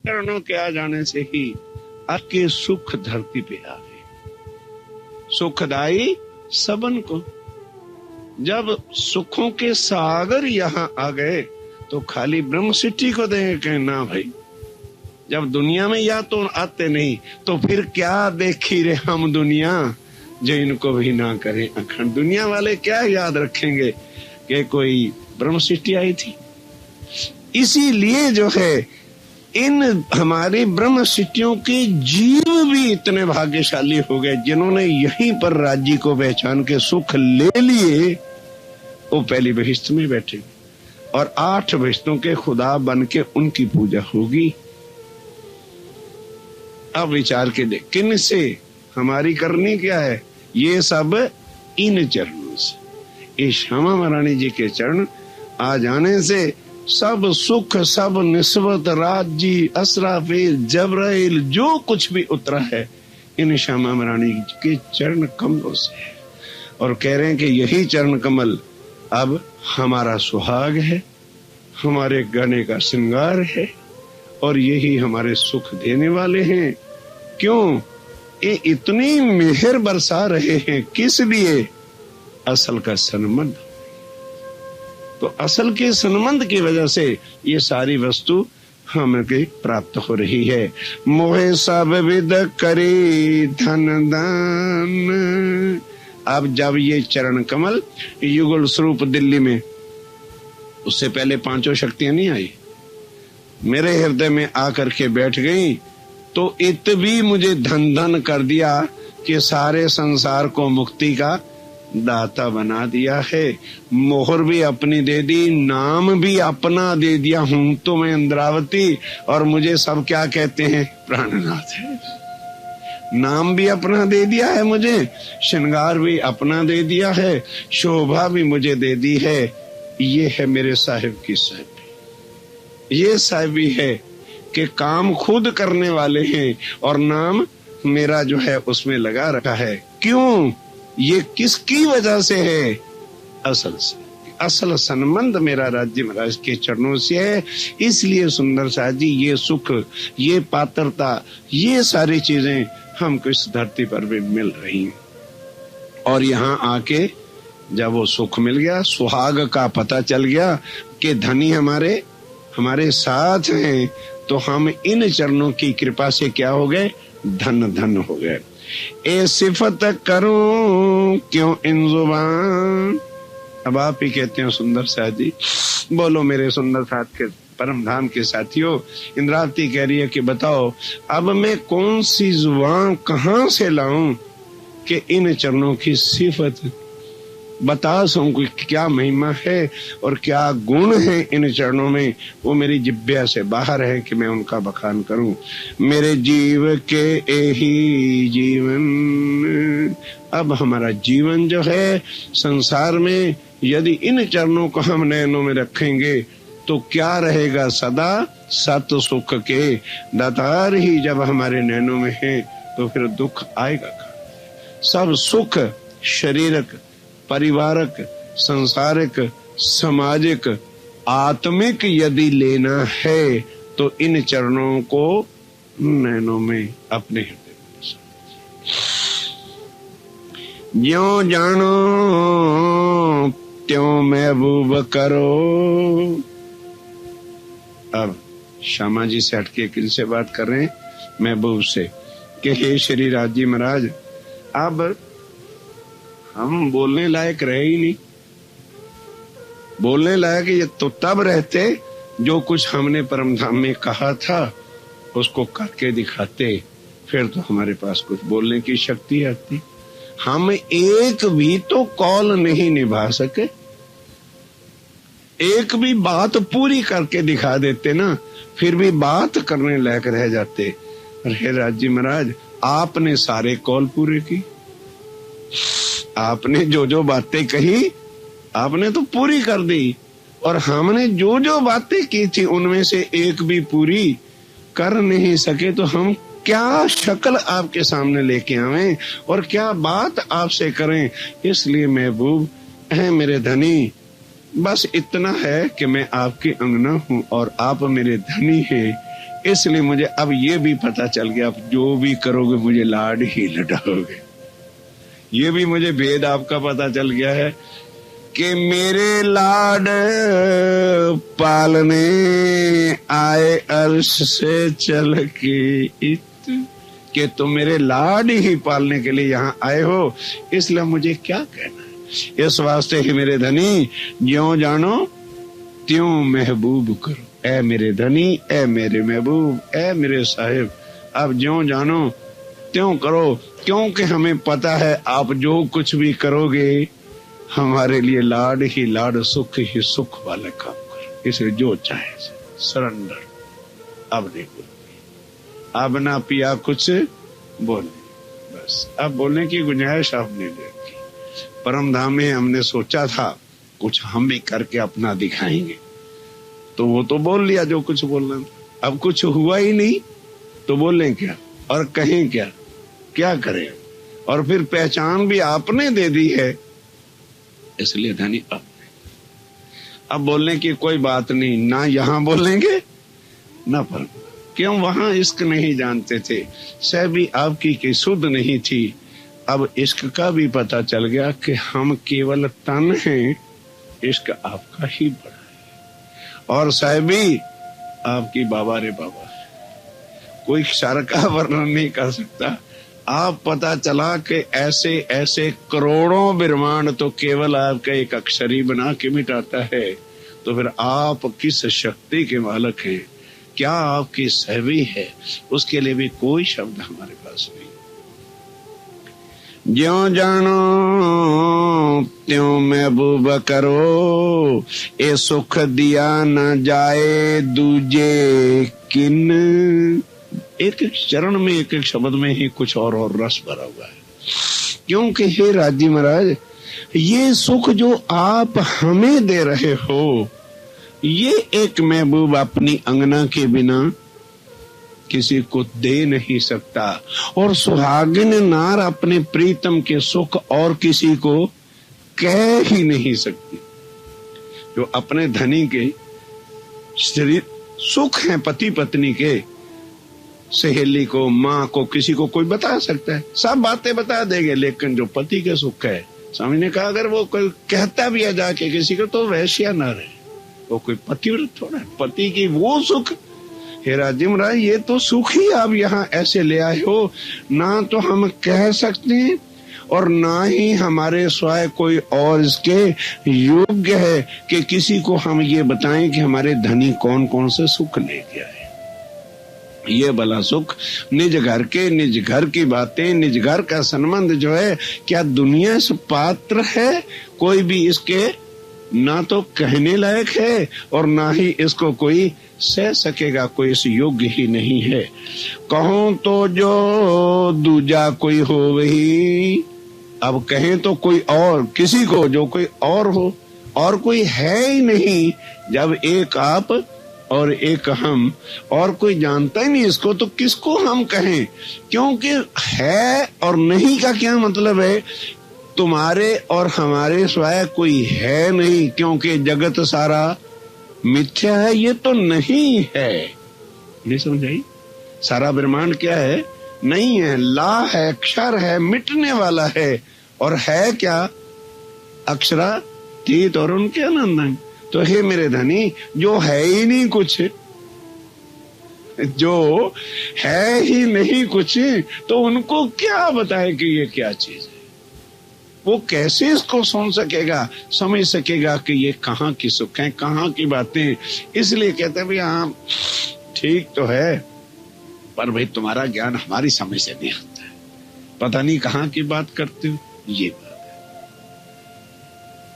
चरणों के आ जाने से ही आपके सुख धरती पे आ गए, सुखदाई सबन को। जब सुखों के सागर यहाँ आ गए तो खाली ब्रह्म सिटी को देंगे कहें ना भाई, जब दुनिया में या तो आते नहीं तो फिर क्या देखी रे हम दुनिया, जो इनको भी ना करें अखंड। दुनिया वाले क्या याद रखेंगे कि कोई ब्रह्म सिटी आई थी। इसीलिए जो है इन हमारी ब्रह्म सिटियों के जीव भी इतने भाग्यशाली हो गए जिन्होंने यहीं पर राज्य को पहचान के सुख ले लिए। वो पहली बहिष्ठ में बैठे और 8 बहिष्ठों के खुदा बन के उनकी पूजा होगी। अब विचार के देख किन से हमारी करनी क्या है, ये सब इन चरणों से। इस श्यामा महारानी जी के चरण आ जाने से सब सुख, सब निस्बत, राज्य, असराफील, जबराइल, जो कुछ भी उतरा है इन श्यामा महारानी के चरण कमलों से है। और कह रहे हैं कि यही चरण कमल अब हमारा सुहाग है, हमारे गहने का श्रृंगार है और यही हमारे सुख देने वाले हैं। क्यों ये इतनी मेहर बरसा रहे हैं, किस लिए? असल का संबंध। तो असल के संबंध की वजह से ये सारी वस्तु हमें प्राप्त हो रही है। मोहे सब विद करे धन दान। अब जब ये चरण कमल युगल स्वरूप दिल्ली में, उससे पहले 5 शक्तियां नहीं आई, मेरे हृदय में आकर के बैठ गई तो इत भी मुझे धन धन कर दिया कि सारे संसार को मुक्ति का दाता बना दिया है। मोहर भी अपनी दे दी, नाम भी अपना दे दिया। हूं तो मैं इंद्रावती और मुझे सब क्या कहते हैं, प्राणनाथ है। नाम भी अपना दे दिया है मुझे, श्रृंगार भी अपना दे दिया है, शोभा भी मुझे दे दी है। ये है मेरे साहिब की साहिबी। ये साहिबी है कि काम खुद करने वाले हैं और नाम मेरा जो है उसमें लगा रखा है। क्यों? ये किसकी वजह से है? असल से। असल संबंध मेरा राज्य महाराज के चरणों से है। इसलिए सुंदर साथ जी ये सुख, ये पात्रता, ये सारी चीजें हमको इस धरती पर भी मिल रही हैं। और यहाँ आके जब वो सुख मिल गया, सुहाग का पता चल गया कि धनी हमारे साथ हैं, तो हम इन चरणों की कृपा से क्या हो गए, धन धन हो गए। ए सिफत करूं क्यों इन जुबान। अब आप ही कहते हैं सुंदर साथ जी, बोलो मेरे सुंदर साथ के परम धाम के साथियों। इंद्रावती कह रही है कि बताओ अब मैं कौन सी जुबान कहां से लाऊं कि इन चरणों की सिफत बता सकूं, क्या महिमा है और क्या गुण है इन चरणों में, वो मेरी जिब्या से बाहर है कि मैं उनका बखान करूं। मेरे जीव के यही जीवन। अब हमारा जीवन जो है संसार में, यदि इन चरणों को हम नैनों में रखेंगे तो क्या रहेगा, सदा सत सुख के दातार ही जब हमारे नैनों में है तो फिर दुख आएगा। सब सुख शरीरक, परिवारक, संसारिक, सामाजिक, आत्मिक यदि लेना है तो इन चरणों को नैनों में अपने हृदय में। ज्यों जानो त्यों महबूब करो। अब श्यामा जी से हटके किनसे बात कर रहे हैं? महबूब से, कि हे श्री राजी महाराज अब हम बोलने लायक रहे ही नहीं। बोलने लायक ये तो तब रहते जो कुछ हमने परम धाम में कहा था उसको करके दिखाते, फिर तो हमारे पास कुछ बोलने की शक्ति आती। हम एक भी तो कॉल नहीं निभा सके, एक भी बात पूरी करके दिखा देते ना, फिर भी बात करने लायक रह जाते। अरे राजी महाराज आपने सारे कॉल पूरे की, आपने जो जो बातें कही आपने तो पूरी कर दी, और हमने जो जो बातें की थी उनमें से एक भी पूरी कर नहीं सके, तो हम क्या शक्ल आपके सामने लेके आवें और क्या बात आपसे करें। इसलिए महबूब है मेरे धनी, बस इतना है कि मैं आपकी अंगना हूँ और आप मेरे धनी हैं। इसलिए मुझे अब ये भी पता चल गया, अब जो भी करोगे मुझे लाड ही लटाओगे। ये भी मुझे भेद आपका पता चल गया है कि मेरे लाड पालने आए अर्श से चल के, कि तुम मेरे लाड ही पालने के लिए यहाँ आए हो, इसलिए मुझे क्या कहना है। इस वास्ते ही मेरे धनी ज्यों जानो त्यों महबूब करो। ऐ मेरे धनी, ऐ मेरे महबूब, ऐ मेरे साहिब, आप ज्यों जानो त्यों करो, क्योंकि हमें पता है आप जो कुछ भी करोगे हमारे लिए लाड ही लाड, सुख ही सुख वाले काम करो। इसलिए जो चाहे सरेंडर। अब देखो, अब ना पिया कुछ बोले, बस अब बोलने की गुंजाइश आपने देखी। परम धाम में हमने सोचा था कुछ हम भी करके अपना दिखाएंगे, तो वो तो बोल लिया जो कुछ बोलना था। अब कुछ हुआ ही नहीं तो बोलें क्या और कहें क्या, क्या करें। और फिर पहचान भी आपने दे दी है, इसलिए धनी अब बोलने की कोई बात नहीं। ना यहाँ बोलेंगे ना पर, क्यों वहां इश्क नहीं जानते थे, सह भी आपकी की सुध नहीं थी। अब इश्क का भी पता चल गया कि हम केवल तन हैं, इश्क आपका ही बड़ा है। और सह भी आपकी बाबा रे बाबा, कोई क्षर का वर्णन नहीं कर सकता। आप पता चला कि ऐसे ऐसे करोड़ों ब्रह्मांड तो केवल आपका एक अक्षर ही बना के मिटाता है। तो फिर आप किस शक्ति के मालक हैं, क्या आपकी सहवी है, उसके लिए भी कोई शब्द हमारे पास नहीं। ज्यों जानो त्यों महबूब करो, ए सुख दिया न जाए दूजे किन। एक एक चरण में, एक एक शब्द में ही कुछ और रस भरा हुआ है। क्योंकि हे राजी महाराज, ये सुख जो आप हमें दे रहे हो, ये एक महबूब अपनी अंगना के बिना किसी को दे नहीं सकता। और सुहागिन नार अपने प्रीतम के सुख और किसी को कह ही नहीं सकती। जो अपने धनी के शरीर सुख हैं पति पत्नी के, सहेली को, माँ को, किसी को कोई बता सकता है, सब बातें बता देंगे। लेकिन जो पति के सुख है, स्वामी ने कहा अगर वो कोई कहता भी है जाके किसी को, तो वैश्या ना रहे, वो कोई पतिव्रत थोड़ा है। पति की वो सुख, हे राजिम राय, ये तो सुख ही आप यहाँ ऐसे ले आए हो, ना तो हम कह सकते हैं और ना ही हमारे स्वयं कोई और इसके योग्य है कि किसी को हम ये बताएं कि हमारे धनी कौन कौन से सुख लेके आए। ये भला सुख निज घर के, निज घर की बातें, निज घर का संबंध जो है, क्या दुनिया से पात्र है कोई भी इसके, ना तो कहने लायक है और ना ही इसको कोई सह सकेगा, कोई इस योग्य ही नहीं है। कहूं तो जो दूजा कोई हो वही, अब कहें तो कोई और, किसी को जो कोई और हो, और कोई है ही नहीं। जब एक आप और एक हम, और कोई जानता ही नहीं इसको, तो किसको हम कहें। क्योंकि है और नहीं का क्या मतलब है, तुम्हारे और हमारे स्वयं कोई है नहीं, क्योंकि जगत सारा मिथ्या है, ये तो नहीं है। नहीं समझाई? सारा ब्रह्मांड क्या है? नहीं है, ला है, अक्षर है, मिटने वाला है। और है क्या? अक्षरातीत और उनके अनंत। तो हे मेरे धनी, जो है ही नहीं कुछ, जो है ही नहीं कुछ, तो उनको क्या बताए कि ये क्या चीज है। वो कैसे इसको सुन सकेगा, समझ सकेगा कि ये कहाँ की सुख है, कहाँ की बातें। इसलिए कहते हैं भाई हाँ ठीक तो है, पर भाई तुम्हारा ज्ञान हमारी समझ से नहीं आता है, पता नहीं कहाँ की बात करते हो। ये बात है,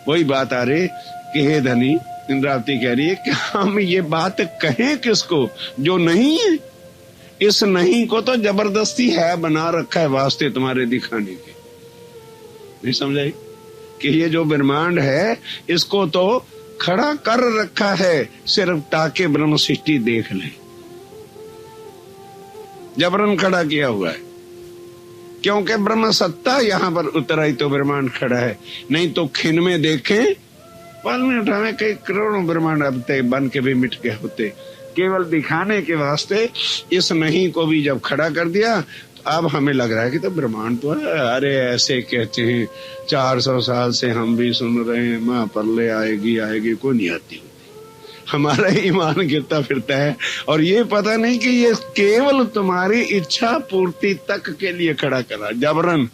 वही बात आ रही कि हे धनी, इंद्रावती कह रही है कि हम ये बात कहें किसको जो नहीं है। इस नहीं को तो जबरदस्ती है बना रखा है वास्ते तुम्हारे दिखाने के। नहीं समझाई कि ये जो ब्रह्मांड है इसको तो खड़ा कर रखा है सिर्फ ताकि ब्रह्म सृष्टि देख ले, जबरन खड़ा किया हुआ है। क्योंकि ब्रह्म सत्ता यहाँ पर उतर आई तो ब्रह्मांड खड़ा है, नहीं तो खिन में देखें, पल में उठावे कई करोड़ों ब्रह्मांड अब तक बन के भी मिट गए होते। केवल दिखाने के वास्ते इस नहीं को भी जब खड़ा कर दिया, तो अब हमें लग रहा है कि तो ब्रह्मांड तो है। अरे ऐसे कहते हैं 400 साल से हम भी सुन रहे हैं, माँ परले आएगी आएगी, कोई नहीं आती होती। हमारा ईमान गिरता फिरता है और ये पता नहीं कि ये केवल तुम्हारी इच्छा पूर्ति तक के लिए खड़ा करा, जबरन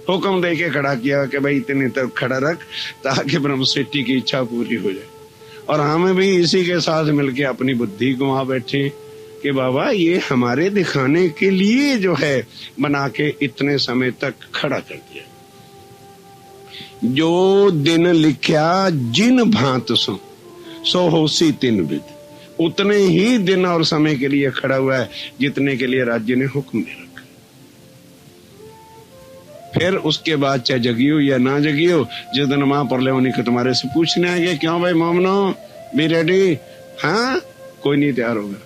हुक्म दे के खड़ा किया कि भाई इतने तक खड़ा रख ताकि ब्रह्म सृष्टि की इच्छा पूरी हो जाए। और हमें भी इसी के साथ मिलके अपनी बुद्धि को वहां बैठे कि बाबा ये हमारे दिखाने के लिए जो है बना के इतने समय तक खड़ा कर दिया। जो दिन लिखा जिन भांत सो होसी तिन विद, उतने ही दिन और समय के लिए खड़ा हुआ है जितने के लिए राज्य ने हुक्म दे रखा। फिर उसके बाद चाहे जगियो या ना जगियो, जिस दिन मां परले होने के तुम्हारे से पूछने आएंगे क्यों भाई मोमनो बी रेडी, हाँ कोई नहीं तैयार होगा।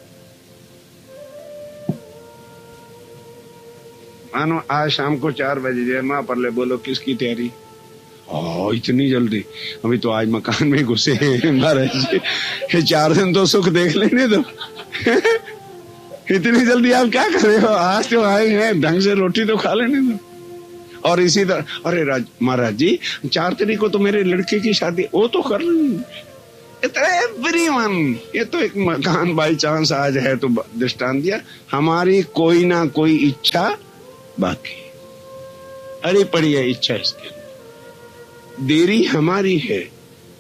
मानो आज शाम को 4 बजे जाए, मां परले बोलो किसकी तैयारी? इतनी जल्दी? अभी तो आज मकान में घुसे हैं महाराज जी, 4 दिन तो सुख देख लेने दो। इतनी जल्दी आप क्या कर रहे हो? आज तो आए हैं, ढंग से रोटी तो खा लेने दो। और इसी तरह अरे महाराज जी 4 तारीख को तो मेरे लड़के की शादी, वो तो कर एवरीवन, ये तो एक मकान बाई चांस आज है तो दृष्टांत दिया। हमारी कोई ना कोई इच्छा बाकी अरे पड़ी है इच्छा, इसके देरी हमारी है,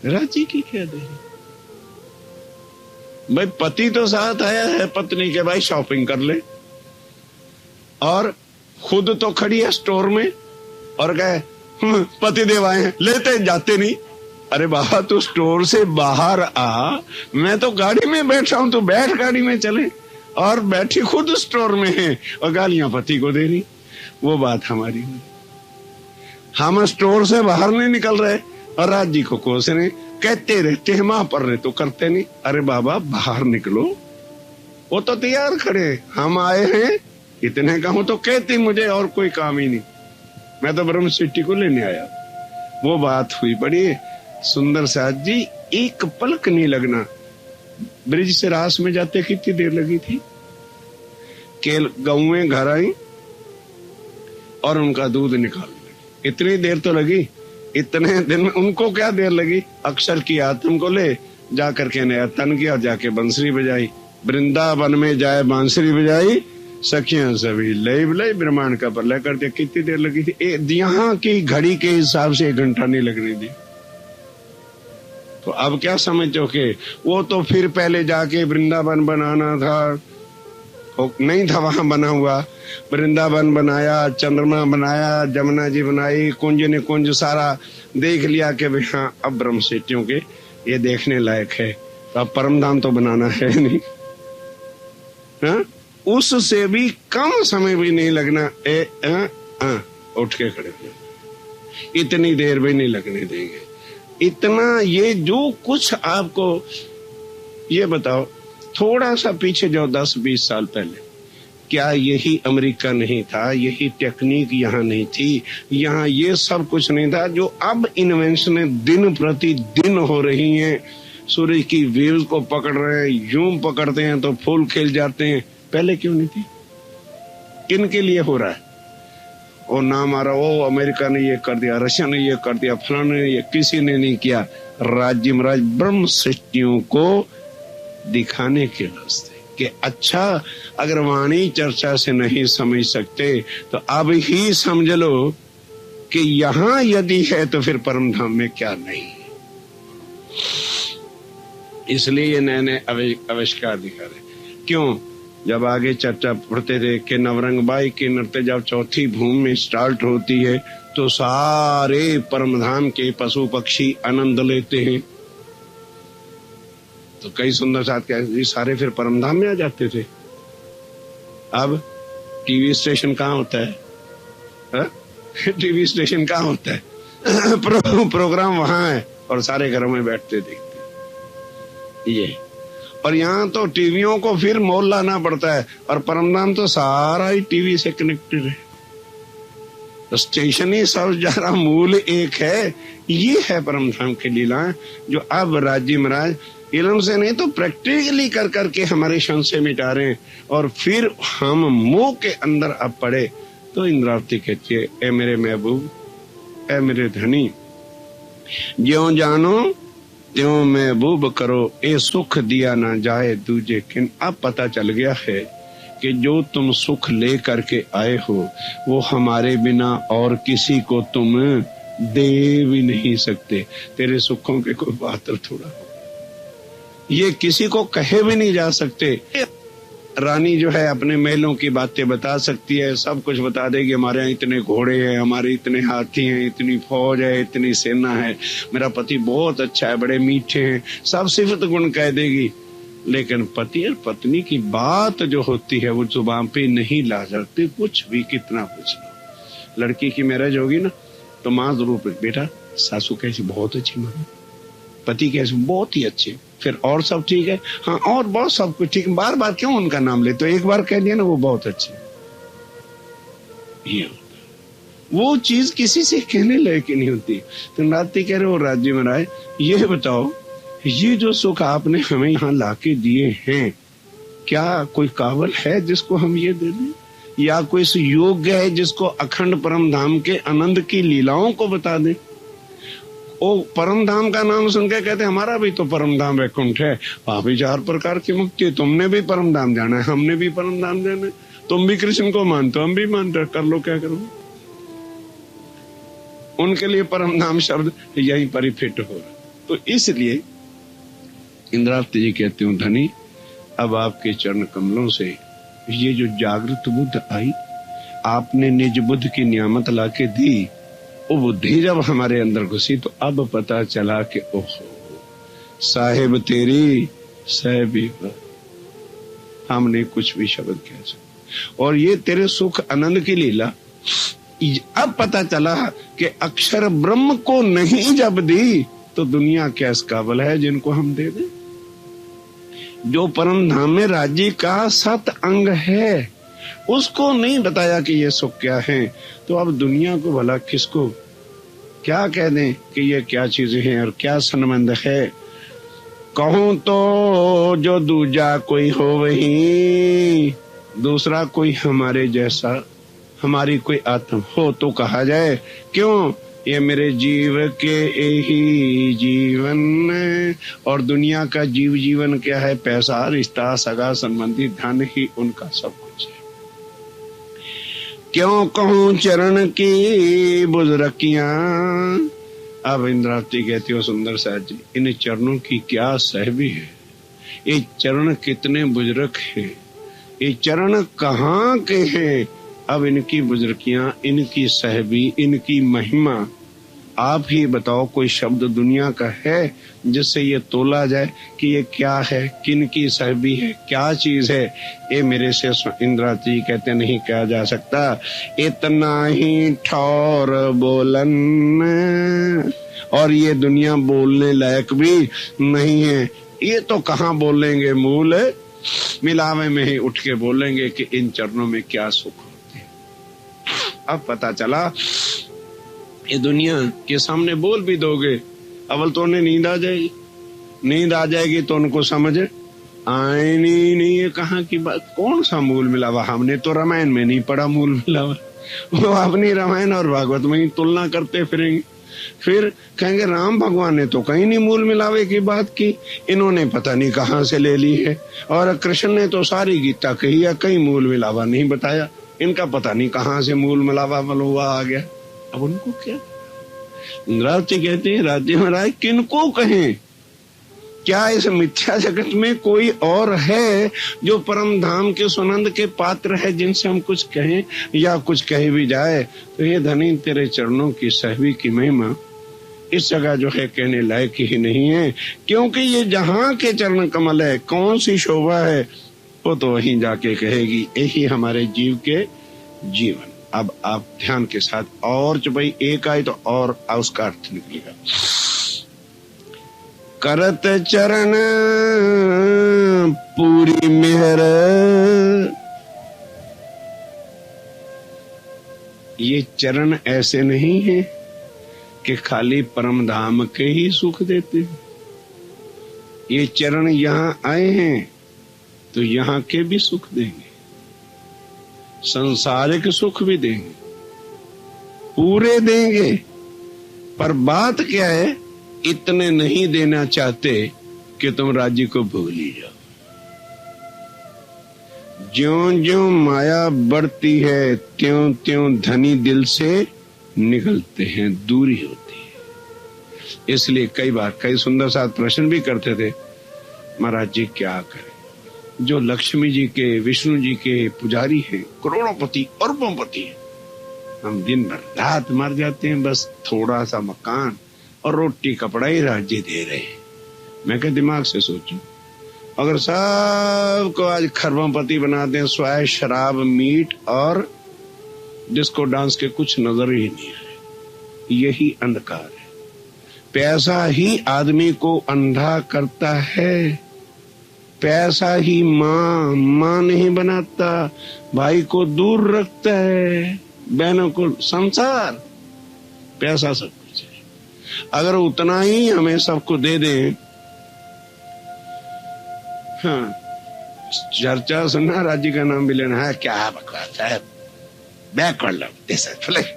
राजी की क्या देरी? भाई पति तो साथ आया है पत्नी के, भाई शॉपिंग कर ले, और खुद तो खड़ी है स्टोर में और कहे पति देव आए हैं, लेते जाते नहीं। अरे बाबा तू स्टोर से बाहर आ, मैं तो गाड़ी में बैठा हूं, तू बैठ गाड़ी में चले। और बैठी खुद स्टोर में है और गालियां पति को दे रही। वो बात हमारी हुई। हम स्टोर से बाहर नहीं निकल रहे और राज जी को कोस रहे, कहते रहते हैं मां पर रहे तो करते नहीं। अरे बाबा बाहर निकलो, वो तो तैयार खड़े, हम आए हैं इतने का हूं तो कहती मुझे और कोई काम ही नहीं, मैं तो ब्रह्म सृष्टि को लेने आया। वो बात हुई बड़ी सुंदर साथ जी, एक पलक नहीं लगना। ब्रिज से रास में जाते कितनी देर लगी थी? केल गौएं घर आई और उनका दूध निकाल, इतनी देर तो लगी। इतने दिन में उनको क्या देर लगी? अक्षर की आत्म को ले जाकर के नया तन किया, जाके बंसुरी बजाई, वृंदावन में जाए बांसुरी बजाई, सखियां सभी लय लय ब्रह्मांड का प्रलय कर दिया। कितनी देर लगी थी? यहाँ की घड़ी के हिसाब से 1 घंटा नहीं लगने दी। तो अब क्या समझो कि वो तो फिर पहले जाके वृंदावन बनाना था, नहीं था वहां बना हुआ। वृंदावन बनाया, चंद्रमा बनाया, जमुना जी बनाई, कुंज ने कुंज सारा देख लिया कि भाई हाँ अब ब्रह्म सृष्टियों के ये देखने लायक है, तो अब परम धाम तो बनाना है नहीं। हाँ? उससे भी कम समय भी नहीं लगना। उठ के खड़े हो, इतनी देर भी नहीं लगने देंगे। इतना ये जो कुछ आपको ये बताओ, थोड़ा सा पीछे जाओ 10-20 साल पहले, क्या यही अमेरिका नहीं था? यही टेक्निक यहाँ नहीं थी? यहाँ ये सब कुछ नहीं था जो अब इन्वेंशन दिन प्रति दिन हो रही हैं। सूर्य की वेव्स को पकड़ रहे हैं, यूं पकड़ते हैं तो फूल खिल जाते हैं। पहले क्यों नहीं थी? किन के लिए हो रहा है? वो नाम आ रहा, वो अमेरिका ने ये कर दिया, रशिया ने ये कर दिया, फलाने ने ये, किसी ने नहीं किया। राज्य महाराज ब्रह्म सृष्टियों को दिखाने के वास्ते कि अच्छा अगर वाणी चर्चा से नहीं समझ सकते तो अब ही समझ लो कि यहां यदि है तो फिर परम धाम में क्या नहीं। इसलिए ये नए नए आविष्कार दिखा रहे। क्यों? जब आगे चर्चा पढ़ते थे कि नवरंग बाई की नृत्य जब चौथी भूमि में स्टार्ट होती है तो सारे परमधाम के पशु पक्षी आनंद लेते हैं। तो कई सुंदर साथ क्या सारे फिर परमधाम में आ जाते थे। अब टीवी स्टेशन कहाँ होता है? टीवी स्टेशन कहाँ होता है? प्रोग्राम वहां है और सारे घरों में बैठते देखते ये। और यहाँ तो टीवियों को फिर मोल लाना पड़ता है और परमधाम तो सारा ही टीवी से कनेक्टेड है। तो स्टेशन ही सब जरा मूल एक है। ये है परमधाम की लीला जो अब राज्य महाराज इल्म से नहीं तो प्रैक्टिकली कर करके हमारे संशय मिटा रहे हैं। और फिर हम मुंह के अंदर अब पड़े तो इंद्रावती कहती है, ए मेरे महबूब, ए मेरे धनी, ज्यों जानो त्यों महबूब करो, ए सुख दिया ना जाए दूजे किन। अब पता चल गया है कि जो तुम सुख ले करके आए हो वो हमारे बिना और किसी को तुम दे भी नहीं सकते। तेरे सुखों के कोई पात्र थोड़ा, ये किसी को कहे भी नहीं जा सकते। रानी जो है अपने महलों की बातें बता सकती है, सब कुछ बता देगी, हमारे यहाँ इतने घोड़े हैं, हमारे इतने हाथी हैं, इतनी फौज है, इतनी सेना है, मेरा पति बहुत अच्छा है, बड़े मीठे हैं, सब सिफत गुण कह देगी। लेकिन पति और पत्नी की बात जो होती है वो जुबान पे नहीं ला जाती, कुछ भी कितना कुछ। लड़की की मैरिज होगी ना तो माँ जरूर, बेटा सासू कैसी, बहुत अच्छी माँ, पति कैसे, बहुत ही अच्छे, फिर और सब ठीक है, हाँ और बहुत सब कुछ ठीक। बार बार क्यों उनका नाम ले, तो एक बार कह दिया ना वो बहुत अच्छे। ये वो चीज किसी से कहने लायक नहीं होती। तो नाती कह रहे हो राज्य में राय, ये बताओ ये जो सुख आपने हमें यहाँ लाके दिए हैं, क्या कोई काबिल है जिसको हम ये दे दें, या कोई योग्य है जिसको अखंड परम धाम के आनंद की लीलाओं को बता दें। ओ परम धाम का नाम सुन के कहते हमारा भी तो परम धाम वैकुंठ है, वहां भी 4 प्रकार की मुक्ति, तुमने भी परम धाम जाना है, हमने भी परम धाम जाना है, तुम भी कृष्ण को मानते हो, हम भी मानते, कर लो क्या करो। उनके लिए परम धाम शब्द यहीं पर ही फिट हो रहा। तो इसलिए इंद्रावती जी कहती हूँ, धनी अब आपके चरण कमलों से ये जो जागृत बुद्ध आई, आपने निज बुद्ध की नियामत लाके दी, वो बुद्धि जब हमारे अंदर घुसी तो अब पता चला कि ओहो साहिब तेरी साहिबी, हमने कुछ भी शब्द कह सकते। और ये तेरे सुख आनंद की लीला, अब पता चला कि अक्षर ब्रह्म को नहीं जब दी तो दुनिया क्या इस काबिल है जिनको हम दे दें। जो परम धाम में राज्य का 7 अंग है उसको नहीं बताया कि ये सुख क्या है, तो अब दुनिया को भला किसको क्या कह दें कि ये क्या चीजें हैं और क्या संबंध है। कहूं तो जो दूजा कोई हो वही, दूसरा कोई हमारे जैसा, हमारी कोई आत्म हो तो कहा जाए, क्यों ये मेरे जीव के यही जीवन, और दुनिया का जीव जीवन क्या है, पैसा रिश्ता सगा संबंधी धन ही उनका सब कुछ है। क्यों कहूं चरण की बुजरकियां। अब इंद्रावती कहती हो, सुंदर साहब जी इन चरणों की क्या सहबी है, ये चरण कितने बुजुर्ग हैं, ये चरण कहाँ के हैं। अब इनकी बुजुर्गियां, इनकी सहबी, इनकी महिमा आप ही बताओ, कोई शब्द दुनिया का है जिससे ये तोला जाए कि ये क्या है, किन की सहबी है, क्या चीज है। ये मेरे से इंद्रावती कहते नहीं कहा जा सकता। इतना ही ठौर बोलन, और ये दुनिया बोलने लायक भी नहीं है। ये तो कहाँ बोलेंगे, मूल मिलावे में ही उठ के बोलेंगे कि इन चरणों में क्या सुख होते हैं। अब पता चला ये दुनिया के सामने बोल भी दोगे, अवल तो उन्हें नींद आ जाएगी, नींद आ जाएगी तो उनको समझ आए नहीं ये कहाँ की बात, कौन सा मूल मिलावा। हमने तो रामायण में नहीं पढ़ा मूल मिलावा, वो अपनी रामायण और भागवत में ही तुलना करते फिरेंगे। फिर कहेंगे राम भगवान ने तो कहीं नहीं मूल मिलावे की बात की, इन्होंने पता नहीं कहाँ से ले ली है, और कृष्ण ने तो सारी गीता कही है, कहीं मूल मिलावा नहीं बताया, इनका पता नहीं कहाँ से मूल मिलावा मलुआ आ गया। अब उनको क्या। इंद्रावती कहते हैं, राज्य महाराज किनको कहें, क्या इस मिथ्या जगत में कोई और है जो परम धाम के सुनंद के पात्र है जिनसे हम कुछ कहें या कुछ कहे भी जाए। तो ये धनी तेरे चरणों की सहवी की महिमा इस जगह जो है कहने लायक ही नहीं है, क्योंकि ये जहाँ के चरण कमल है, कौन सी शोभा है, वो तो वहीं जाके कहेगी यही हमारे जीव के जीवन। अब आप ध्यान के साथ और भाई एक आए तो और उसका अर्थ निकलेगा। करत चरण पूरी मेहर, ये चरण ऐसे नहीं है कि खाली परम धाम के ही सुख देते हैं। ये चरण यहाँ आए हैं तो यहाँ के भी सुख देंगे, संसारिक सुख भी देंगे, पूरे देंगे। पर बात क्या है, इतने नहीं देना चाहते कि तुम राज्य को भूल ही जाओ। ज्यों ज्यों माया बढ़ती है त्यों त्यों धनी दिल से निकलते हैं, दूरी होती है। इसलिए कई बार कई सुंदर साथ प्रश्न भी करते थे, महाराज जी क्या करें, जो लक्ष्मी जी के विष्णु जी के पुजारी हैं, करोड़ोंपति अरबोंपति हैं, हम दिन भर रात मर जाते हैं, बस थोड़ा सा मकान और रोटी कपड़ा ही राज्य दे रहे हैं। मैं क्या दिमाग से सोचूं, अगर सबको आज खरबोपति बना दें, स्वाय शराब मीट और डिस्को डांस के कुछ नजर ही नहीं आए। यही अंधकार है। पैसा ही आदमी को अंधा करता है, पैसा ही माँ नहीं बनाता, भाई को दूर रखता है, बहनों को संसार, पैसा सब कुछ है। अगर उतना ही हमें सबको दे दें, हाँ चर्चा सुनना, राज्य का नाम भी लेना है, क्या बकवास है, backward love, this is flesh,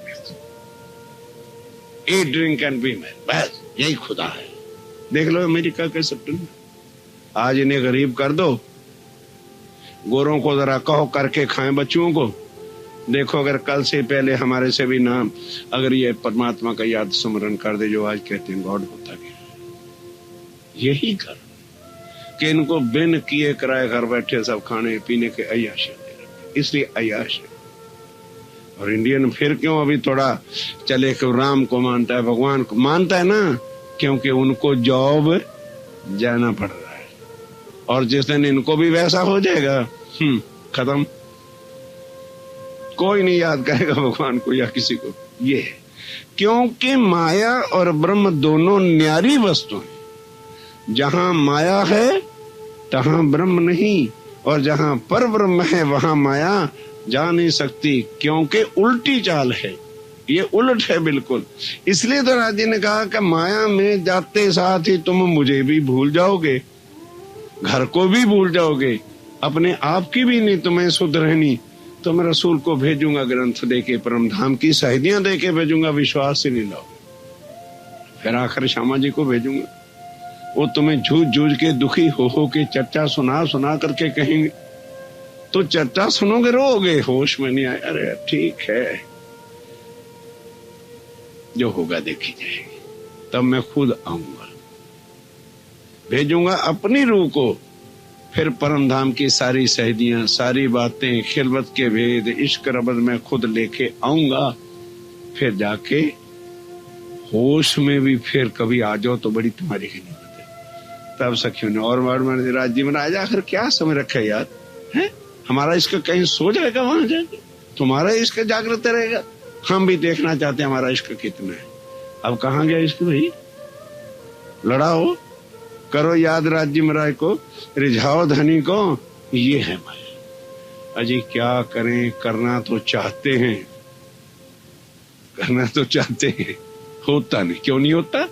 eat drink and be merry, बस यही खुदा है। देख लो अमेरिका के सपने, आज इन्हें गरीब कर दो, गोरों को जरा कहो करके खाएं बच्चों को, देखो अगर कल से पहले हमारे से भी नाम अगर ये परमात्मा का याद स्मरण कर दे, जो आज कहते हैं गॉड होता गया। यही कर कि इनको बिन किए कराए घर बैठे सब खाने पीने के अय्याश, इसलिए अय्याश है। और इंडियन फिर क्यों अभी थोड़ा चले कि राम को मानता है, भगवान को मानता है ना, क्योंकि उनको जॉब जाना पड़ रहा है, और जिस दिन इनको भी वैसा हो जाएगा खत्म, कोई नहीं याद करेगा भगवान को या किसी को। ये है क्योंकि माया और ब्रह्म दोनों न्यारी वस्तु हैं। जहां माया है तहां ब्रह्म नहीं, और जहां पर ब्रह्म है वहां माया जा नहीं सकती, क्योंकि उल्टी चाल है, ये उलट है बिल्कुल। इसलिए तो राजी ने कहा कि माया में जाते साथ ही तुम मुझे भी भूल जाओगे, घर को भी भूल जाओगे, अपने आप की भी नहीं तुम्हें सुध रहनी। तो मैं रसूल को भेजूंगा ग्रंथ देके, परम धाम की शहीदियां देके भेजूंगा, विश्वास से नहीं लाओ। फिर आखिर श्यामा जी को भेजूंगा, वो तुम्हें झूठ झूठ के दुखी हो के चर्चा सुना सुना करके कहेंगे, तो चर्चा सुनोगे रोगे, होश में नहीं आए, अरे ठीक है जो होगा देखी जाएगी। तब मैं खुद आऊंगा, भेजूंगा अपनी रूह को, फिर परम धाम की सारी शहीदियां, सारी बातें, खिलवत के भेद, इश्क रबद में खुद लेके आऊंगा। फिर जाके होश में भी फिर कभी आ जाओ तो बड़ी तुम्हारी की नियमत है। तब सखियों ने और राज्य में राजा आखिर क्या समझ रखा है यार, है हमारा इश्क कहीं सो जाएगा वहां जाके, तुम्हारा इश्क जागृत रहेगा। हम भी देखना चाहते हैं हमारा इश्क कितना है। अब कहाँ गया इश्क भाई, लड़ाओ, करो याद राज्य महाराज को, रिझाओ धनी को, ये है माया। अजी क्या करें, करना तो चाहते हैं, करना तो चाहते हैं, होता नहीं। क्यों नहीं होता?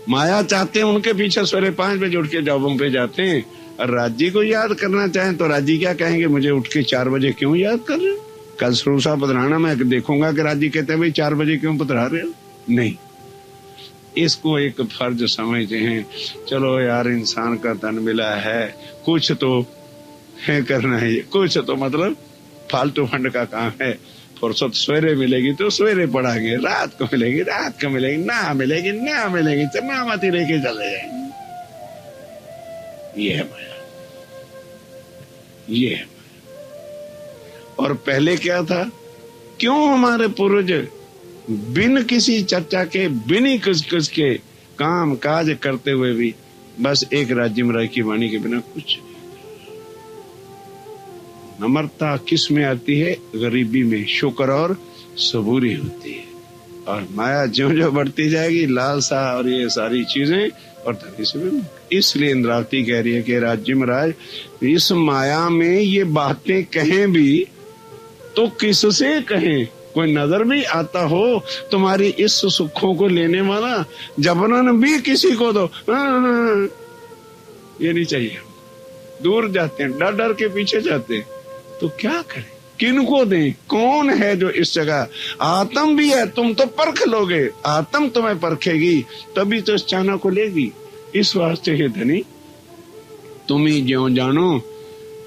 माया चाहते हैं, उनके पीछे सवेरे 5 बजे उठ के जॉबों पे जाते हैं, और राज्य को याद करना चाहें तो राज्य क्या कहेंगे, मुझे उठ के 4 बजे क्यों याद कर रहे हो? कल सरूसा पधराना मैं देखूंगा कि राज्य कहते हैं भाई 4 बजे क्यों पधरा रहे हो? नहीं, इसको एक फर्ज समझते हैं। चलो यार इंसान का तन मिला है, कुछ तो है करना है, कुछ तो मतलब फालतू फंड का काम है, फुर्सत सवेरे मिलेगी तो सवेरे पढ़ाएंगे, रात को मिलेगी रात को मिलेगी, ना मिलेगी ना मिलेगी तो नामती लेके चले जाएंगे। ये है माया, ये है माया। और पहले क्या था, क्यों हमारे पूर्वज बिन किसी चर्चा के, बिन ही कुछ के काम काज करते हुए भी बस एक राज्य में की वाणी के बिना कुछ नहीं। नम्रता किस में आती है? गरीबी में शुक्र और सबूरी होती है। और माया ज्यों ज्यों बढ़ती जाएगी, लालसा और ये सारी चीजें, और धनी से भी। इसलिए इंद्रावती कह रही है कि राज्य महाराज इस माया में ये बातें कहें भी तो किससे कहें? कोई नजर भी आता हो तुम्हारी इस सुखों को लेने वाला, जबरन भी किसी को दो, ये नहीं चाहिए, दूर जाते हैं, डर डर के पीछे जाते हैं। तो क्या करें, किनको दें? कौन है जो इस जगह? आत्म भी है, तुम तो परख लोगे, आत्म तुम्हें परखेगी तभी तो इस चाना को लेगी। इस वास्ते हे धनी तुम ही ज्यों जानो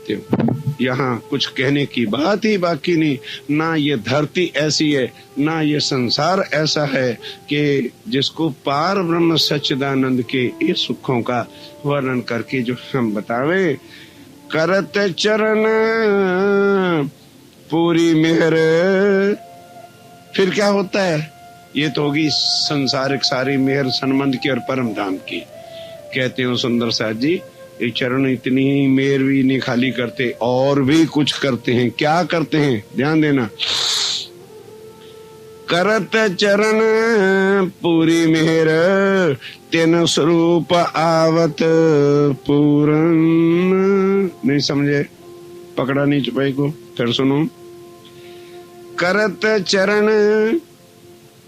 त्यों। यहाँ कुछ कहने की बात ही बाकी नहीं। ना ये धरती ऐसी है, ना ये संसार ऐसा है कि जिसको पार ब्रह्म सच्चिदानंद के इस सुखों का वर्णन करके जो हम बतावे। करत चरण पूरी मेहर, फिर क्या होता है? ये तो होगी संसारिक सारी मेहर संबंध की और परम धाम की। कहते हो सुंदर साथ जी, ये चरण इतनी ही मेहर भी नहीं खाली करते, और भी कुछ करते हैं। क्या करते हैं? ध्यान देना। करत चरण पूरी मेहर, तेन स्वरूप आवत पूरन। नहीं समझे? पकड़ा नहीं चुपाई को? फिर सुनो। करत चरण